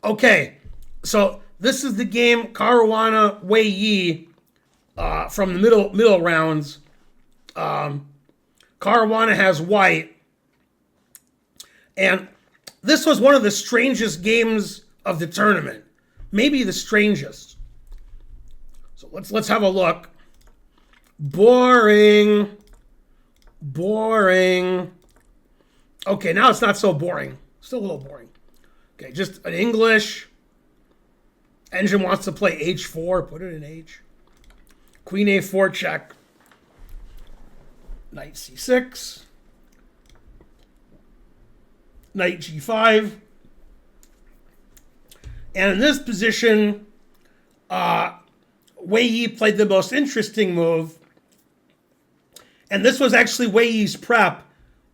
Okay, so this is the game Caruana Wei Yi from the middle rounds. Caruana has white, and this was one of the strangest games of the tournament, maybe the strangest. So let's have a look. Boring. Okay, now it's not so boring. Still a little boring. Okay, just an English. Engine wants to play h4. Put it in h. Queen a4 check. Knight c6. Knight g5. And in this position, Wei Yi played the most interesting move. And this was actually Wei Yi's prep.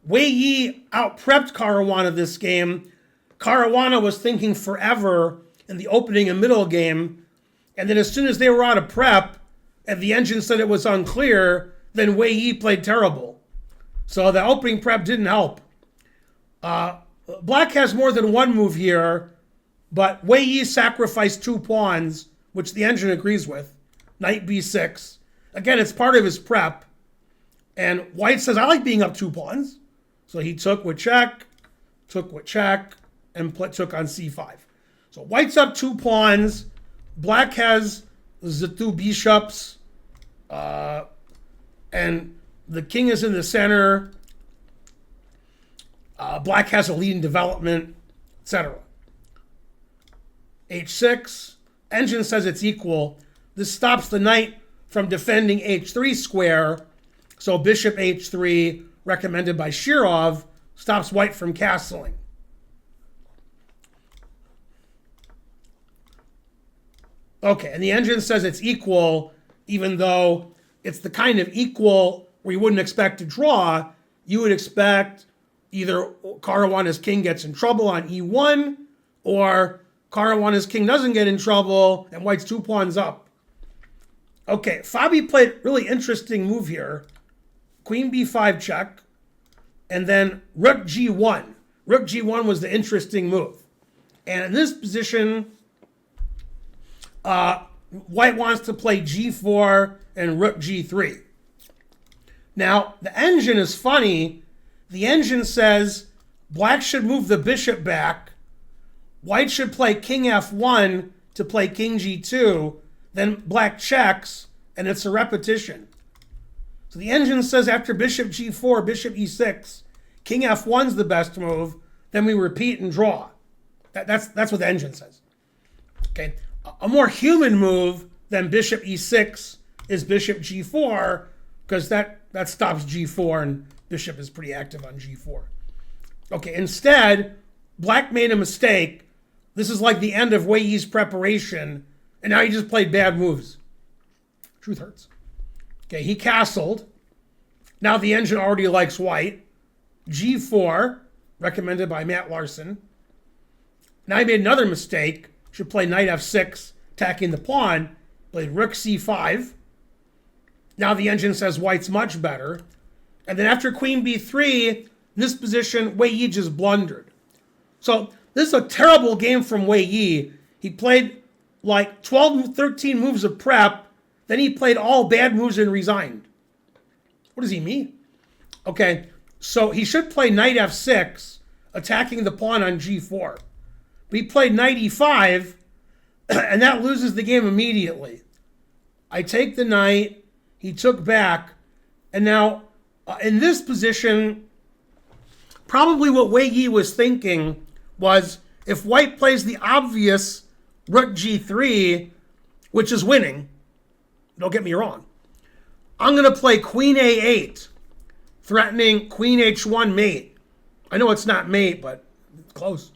Wei Yi out-prepped Caruana this game. Caruana was thinking forever in the opening and middle game. And then as soon as they were out of prep, and the engine said it was unclear, then Wei Yi played terrible. So the opening prep didn't help. Black has more than one move here, but Wei Yi sacrificed 2 pawns, which the engine agrees with. Knight b6. Again, it's part of his prep. And white says, I like being up 2 pawns. So he took with check, and took on c5. So white's up 2 pawns. Black has the 2 bishops. And the king is in the center. Black has a lead in development, etc. h6. Engine says it's equal. This stops the knight from defending h3 square. So bishop h3, recommended by Shirov, stops white from castling. Okay, and the engine says it's equal, even though it's the kind of equal where you wouldn't expect to draw. You would expect either Caruana's king gets in trouble on e1, or Caruana's king doesn't get in trouble and white's 2 pawns up. Okay, Fabi played a really interesting move here. Queen b5 check, and then rook g1. Rook g1 was the interesting move. And in this position, white wants to play g4 and rook g3. Now, the engine is funny. The engine says black should move the bishop back. White should play king f1 to play king g2. Then black checks, and it's a repetition. So the engine says after bishop g4, bishop e6, king f1's the best move. Then we repeat and draw. That's what the engine says. Okay, a more human move than bishop e6 is bishop g4, because that stops g4, and bishop is pretty active on g4. Okay, instead, black made a mistake. This is like the end of Wei Yi's preparation, and now he just played bad moves. Truth hurts. Okay, he castled. Now the engine already likes white. g4, recommended by Matt Larson. Now he made another mistake. Should play knight f6, attacking the pawn. Played rook c5. Now the engine says white's much better. And then after queen b3, in this position, Wei Yi just blundered. So this is a terrible game from Wei Yi. He played like 12, 13 moves of prep. Then he played all bad moves and resigned. What does he mean? Okay, so he should play knight f6, attacking the pawn on g4. But he played knight e5, and that loses the game immediately. I take the knight, he took back, and now in this position, probably what Wei Yi was thinking was, if white plays the obvious rook g3, which is winning, don't get me wrong, I'm going to play queen a8, threatening queen h1 mate. I know it's not mate, but it's close.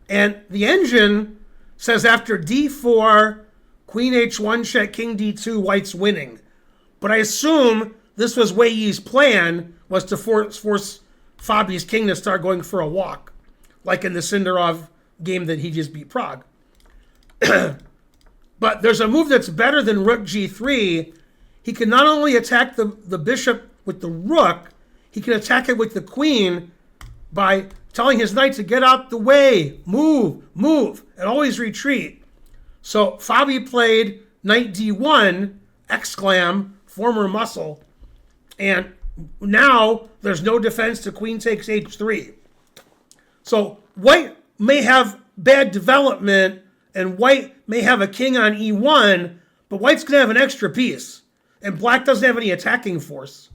And the engine says after d4, queen h1 check, king d2, white's winning. But I assume this was Wei Yi's plan, was to force Fabi's king to start going for a walk, like in the Sindarov game that he just beat Prague. But there's a move that's better than rook g3. He can not only attack the bishop with the rook, he can attack it with the queen by telling his knight to get out the way, move, and always retreat. So Fabi played knight d1, exclam, former muscle, and now there's no defense to queen takes h3. So white may have bad development, and white may have a king on e1, but white's going to have an extra piece, and black doesn't have any attacking force.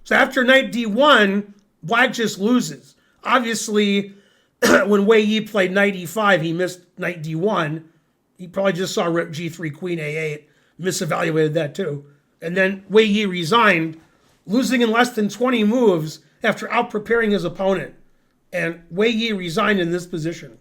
So after knight d1, black just loses. Obviously, when Wei Yi played knight e5, he missed knight d1. He probably just saw rook g3, queen a8, misevaluated that too. And then Wei Yi resigned, losing in less than 20 moves after out-preparing his opponent. And Wei Yi resigned in this position.